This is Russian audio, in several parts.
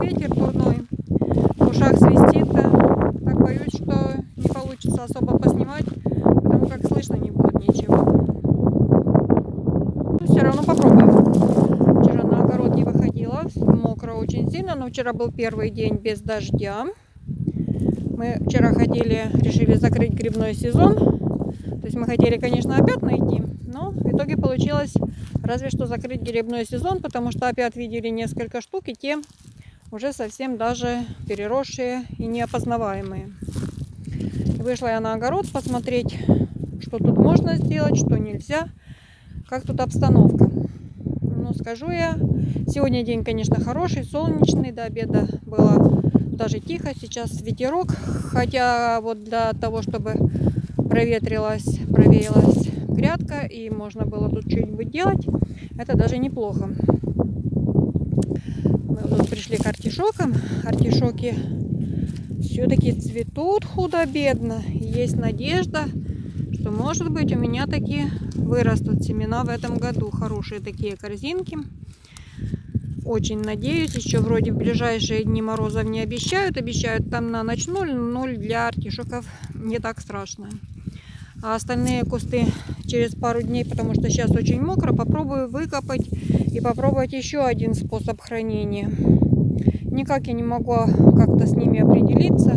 ветер дурной, в ушах свистит. Так боюсь, что не получится особо поснимать, потому как слышно не будет ничего. Но все равно попробуем. Вчера на огород не выходила, мокро очень сильно, но вчера был первый день без дождя. Мы вчера решили закрыть грибной сезон. То есть мы хотели, конечно, опять найти, но в итоге получилось разве что закрыть грибной сезон, потому что опять видели несколько штук, и те уже совсем даже переросшие и неопознаваемые. Вышла я на огород посмотреть, что тут можно сделать, что нельзя, как тут обстановка. Ну, скажу я, сегодня день, конечно, хороший, солнечный, до обеда было даже тихо, сейчас ветерок, хотя вот для того, чтобы проветрилась, провеялась грядка и можно было тут что-нибудь делать, это даже неплохо. Мы вот пришли к артишокам. Артишоки все-таки цветут худо-бедно. Есть надежда, что, может быть, у меня таки вырастут семена в этом году. Хорошие такие корзинки. Очень надеюсь. Еще вроде в ближайшие дни морозов не обещают. Обещают там на ночь 0. 0 для артишоков не так страшно. А остальные кусты через пару дней, потому что сейчас очень мокро, попробую выкопать и попробовать еще один способ хранения. Никак я не могу как-то с ними определиться,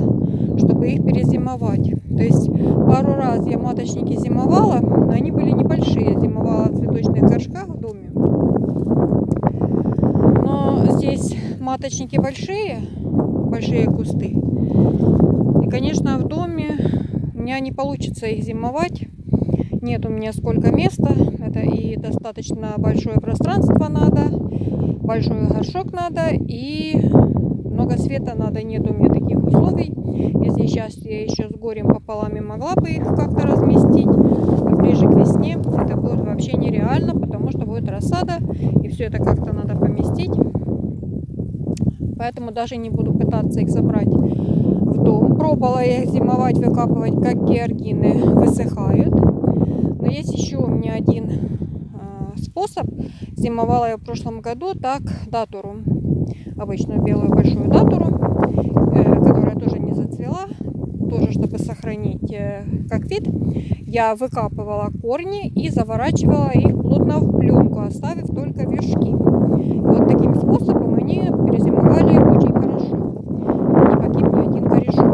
чтобы их перезимовать. То есть пару раз я маточники зимовала, но они были небольшие. Зимовала в цветочных горшках в доме. Но здесь маточники большие кусты. И, конечно, в доме у меня не получится их зимовать. Нет у меня сколько места. Это и достаточно большое пространство надо. Большой горшок надо. И много света надо. Нет у меня таких условий. Если сейчас я еще с горем пополам и могла бы их как-то разместить, то ближе к весне это будет вообще нереально, потому что будет рассада. И все это как-то надо поместить. Поэтому даже не буду пытаться их забрать в дом. Пробовала я их зимовать, выкапывать, как георгины высыхают. Но есть еще у меня один способ. Зимовала я в прошлом году так датуру. Обычную белую большую датуру, которая тоже не зацвела. Тоже, чтобы сохранить как вид, я выкапывала корни и заворачивала их плотно в пленку, оставив только вершки. И вот таким способом они перезимовали очень хорошо. Не погиб ни один корешок.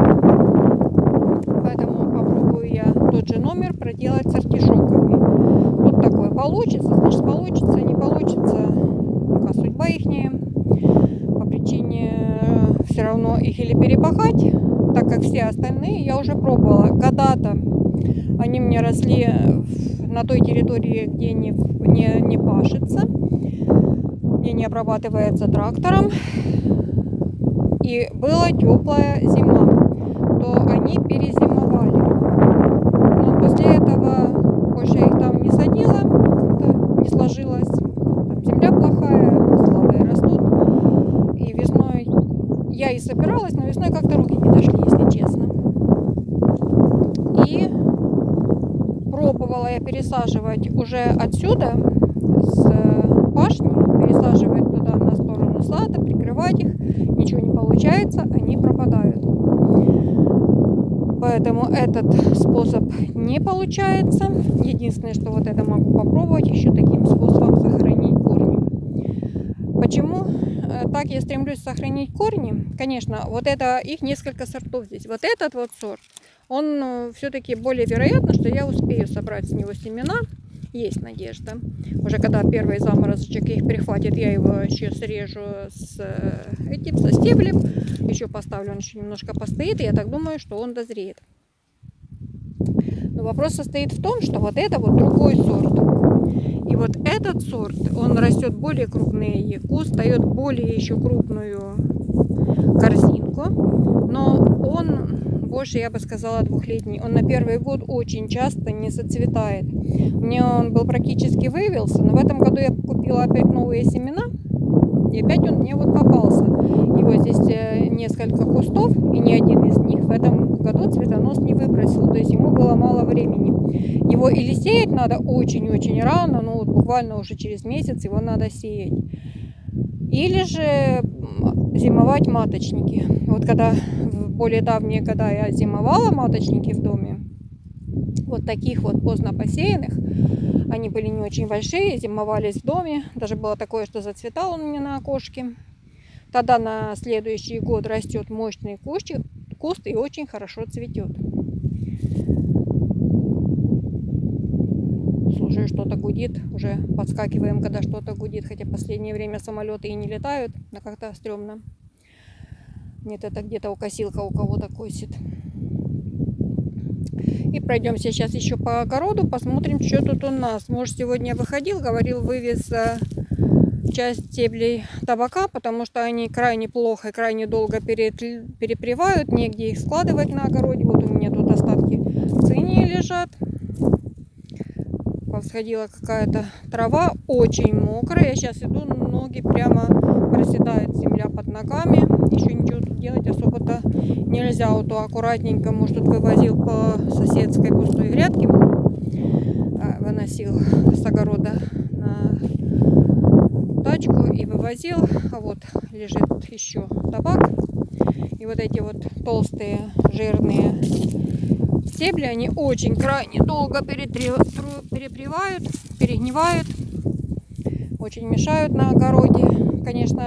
Поэтому попробую я тот же номер проделать с артишоками. Тут такое получится, значит получится, не получится. Такая судьба ихняя. По причине все равно их или перепахать, так как все остальные я уже пробовала. Когда-то они мне росли на той территории, где не пашется, где не обрабатывается трактором, и была теплая зима, то они перезимовали. Но после этого больше я их там не садила, как-то не сложилось. Там земля плохая, слабые растут. И весной я и собиралась, но весной как-то руки не дошли, если честно. И пробовала я пересаживать уже отсюда, с пашни, пересаживать туда на сторону сада, прикрывать их. Ничего не получается, они пропадают. Поэтому этот способ не получается. Единственное, что вот это могу попробовать еще таким способом сохранить корни. Почему так я стремлюсь сохранить корни? Конечно, вот это их несколько сортов здесь. Вот этот вот сорт, он все-таки более вероятно, что я успею собрать с него семена. Есть надежда. Уже когда первый заморозочек их прихватит, я его еще срежу со стеблем. Еще поставлю, он еще немножко постоит. И я так думаю, что он дозреет. Но вопрос состоит в том, что вот это вот другой сорт. И вот этот сорт, он растет более крупный куст, дает более еще крупную корзинку. Но он больше, я бы сказала, двухлетний. Он на первый год очень часто не зацветает. У меня он был практически вывелся, но в этом году я купила опять новые семена. И опять он мне вот попался. Его здесь несколько кустов, и ни один из них в этом году цветонос не выбросил. То есть ему было мало времени. Его или сеять надо очень-очень рано, ну вот буквально уже через месяц его надо сеять. Или же зимовать маточники. Вот когда в более давние года я зимовала маточники в доме, вот таких вот поздно посеянных, они были не очень большие, зимовались в доме. Даже было такое, что зацветал он у меня на окошке. Тогда на следующий год растет мощный куст и очень хорошо цветет. Слушаю, что-то гудит. Уже подскакиваем, когда что-то гудит. Хотя в последнее время самолеты и не летают. Но как-то стрёмно. Нет, это где-то косилка у кого-то косит. И пройдемся сейчас еще по огороду. Посмотрим, что тут у нас. Муж сегодня выходил, говорил, вывез часть стеблей табака, потому что они крайне плохо и крайне долго перепревают. Негде их складывать на огороде. Вот у меня тут остатки цинии лежат. Повсходила какая-то трава, очень мокрая. Я сейчас иду, ноги прямо проседает земля под ногами. Еще ничего тут делать особо-то нельзя. Вот аккуратненько, может, тут вывозил по соседской пустой грядке. Выносил с огорода на тачку и вывозил. А вот лежит еще табак. И вот эти вот толстые, жирные стебли, они очень крайне долго перепревают, перегнивают, очень мешают на огороде. Конечно,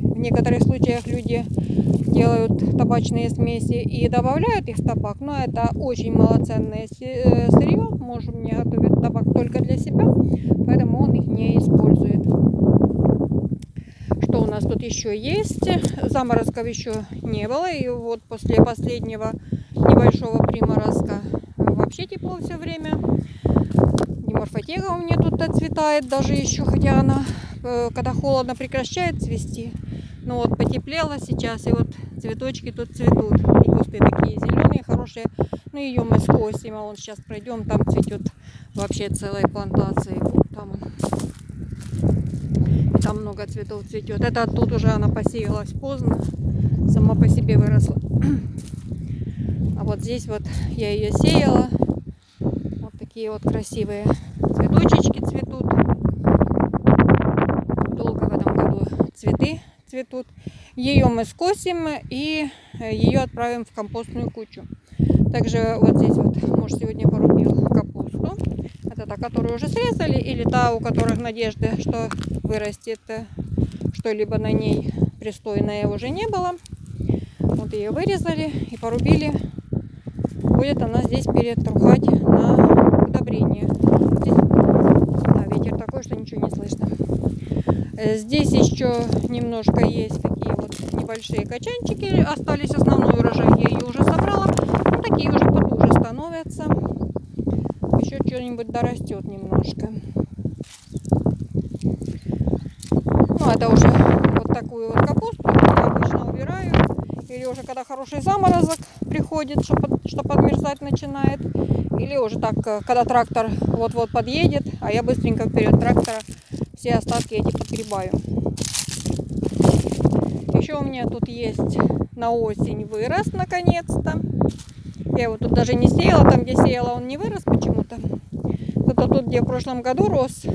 в некоторых случаях люди делают табачные смеси и добавляют их в табак, но это очень малоценное сырье. Муж мне готовит табак только для себя, поэтому он их не использует. Что у нас тут еще есть? Заморозков еще не было, и вот после последнего небольшого приморозка вообще тепло все время. Диморфотега у меня тут отцветает даже еще, хотя она, когда холодно, прекращает цвести. Но вот потеплело сейчас, и вот цветочки тут цветут. И кусты такие зеленые, хорошие. Ну, ее мы скосим, а вон сейчас пройдем, там цветет вообще целой плантацией. Вот там он. Там много цветов цветет. Это тут уже она посеялась поздно, сама по себе выросла. А вот здесь вот я ее сеяла. Вот такие вот красивые цветочечки цветут. Долго в этом году цветы цветут. Ее мы скосим и ее отправим в компостную кучу. Также вот здесь вот муж сегодня порубил капусту. Это та, которую уже срезали, или та, у которых надежды, что вырастет что-либо на ней пристойное, уже не было. Вот ее вырезали и порубили. Будет она здесь перетрухать на удобрение. Здесь... Да, ветер такой, что ничего не слышно. Здесь еще немножко есть такие вот небольшие качанчики. Остались, основной урожай я ее уже собрала. Ну, такие уже потуже становятся. Еще что-нибудь дорастет немножко. Ну, это уже вот такую вот капусту я обычно убираю. Или уже когда хороший заморозок приходит, что подмерзать начинает. Или уже так, когда трактор вот-вот подъедет, а я быстренько вперед трактора все остатки эти подгребаю. Еще у меня тут есть на осень вырос наконец-то. Я его тут даже не сеяла, там где сеяла он не вырос почему-то. Зато тут, где в прошлом году рос,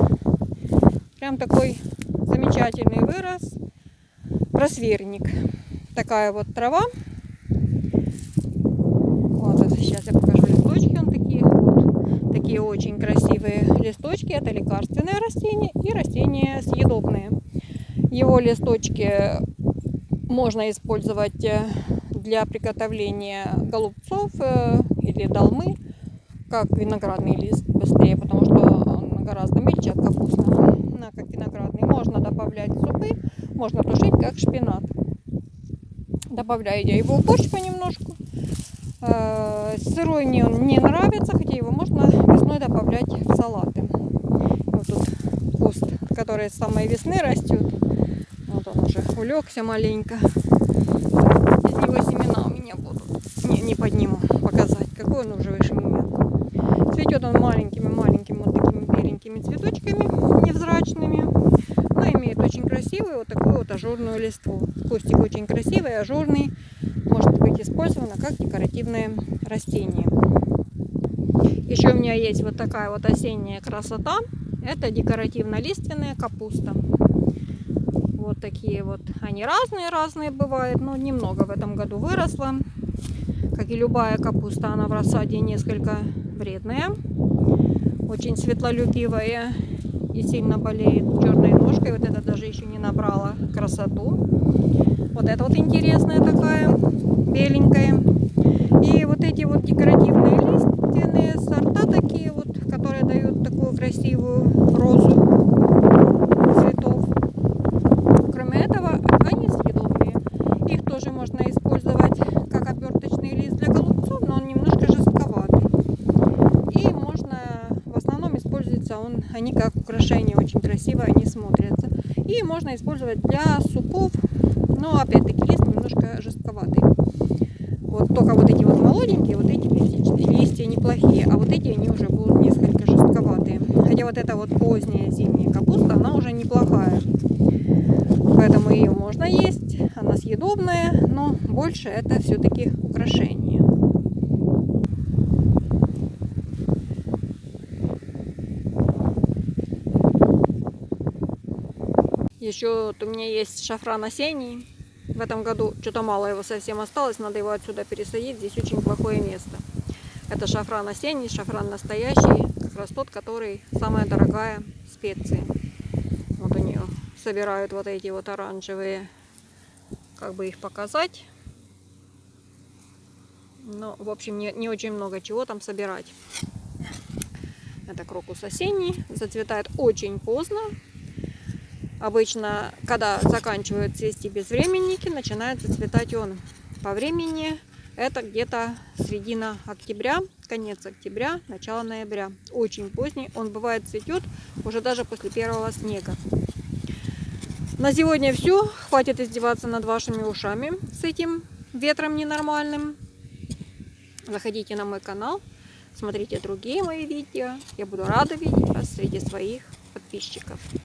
прям такой замечательный вырос. Просверник. Такая вот трава. Вот это сейчас я покажу листочки. Он такие вот. Такие очень красивые листочки. Это лекарственное растение и растение съедобное. Его листочки можно использовать для приготовления голубцов или долмы, как виноградный лист быстрее, потому что он гораздо мельче от капустного. Как виноградный. Можно добавлять в супы, можно тушить как шпинат. Добавляю я его в борщ понемножку. Сырой мне он не нравится, хотя его можно весной добавлять в салаты. Вот тут куст, который с самой весны растет. Вот он уже улегся маленько. Из него семена у меня будут. Не подниму показать, какой он уже выше меня. Цветет он маленькими вот такими беленькими цветочками, невзрачными. Но имеет очень красивую вот такую вот ажурную листву. Кустик очень красивый, ажурный. Может быть использовано как декоративное растение. Еще у меня есть вот такая вот осенняя красота. Это декоративно-лиственная капуста. вот такие вот. Они разные бывают, но немного в этом году выросло. Как и любая капуста, она в рассаде несколько вредная. Очень светлолюбивая и сильно болеет черной ножкой. Вот это даже еще не набрала красоту. Вот это вот интересная такая, беленькая. И вот эти вот декоративные лиственные сорта такие вот, которые дают такую красивую розу цветов. Кроме этого, они съедобные. Их тоже можно использовать как оберточный лист для голубцов, но он немножко жестковатый. И можно, в основном используется они как украшение, очень красиво они смотрятся. И можно использовать для супов, но опять-таки лист немножко жестковатый. Вот только вот эти вот молоденькие, вот эти листья неплохие, а вот эти они уже будут несколько жестковатые. Хотя вот эта вот поздняя зимняя капуста, она уже неплохая. Поэтому ее можно есть, она съедобная, но больше это все-таки украшение. Еще вот у меня есть шафран осенний. В этом году что-то мало его совсем осталось, надо его отсюда пересадить. Здесь очень плохое место. Это шафран осенний, шафран настоящий, как раз тот, который самая дорогая специя. Вот у нее собирают вот эти вот оранжевые, как бы их показать. Но, в общем, не очень много чего там собирать. Это крокус осенний, зацветает очень поздно. Обычно, когда заканчивают цвести безвременники, начинает зацветать он по времени. Это где-то середина октября, конец октября, начало ноября. Очень поздний. Он бывает цветет уже даже после первого снега. На сегодня все. Хватит издеваться над вашими ушами с этим ветром ненормальным. Заходите на мой канал, смотрите другие мои видео. Я буду рада видеть вас среди своих подписчиков.